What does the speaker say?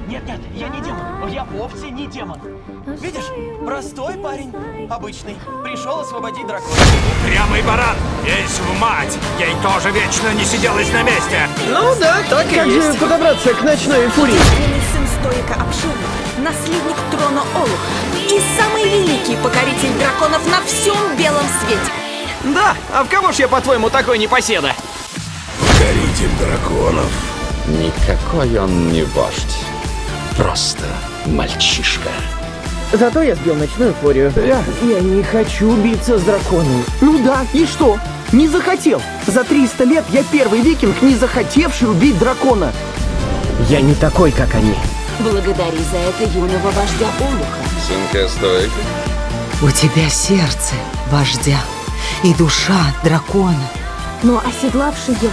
Нет, нет, я не демон. Я вовсе не демон. Видишь, простой парень, обычный. Пришел освободить дракона. Прямый баран, весь в мать. Ей тоже вечно не сиделось на месте. Ну да, так и Как есть. же подобраться к ночной фурии? Единственный сын Стоика Обширного, наследник трона Олуха и самый великий покоритель драконов на всем белом свете. Да, а в кого ж я, по-твоему, такой непоседа? Покоритель драконов. Никакой он не вождь. Просто мальчишка. Зато я сбил ночную фурию. Я не хочу биться с драконом. Ну да, и что? Не захотел. За 300 лет я первый викинг, не захотевший убить дракона. Я не такой, как они. Благодари за это юного вождя Олуха. Сынка Стоика? У тебя сердце вождя и душа дракона. Но оседлавший его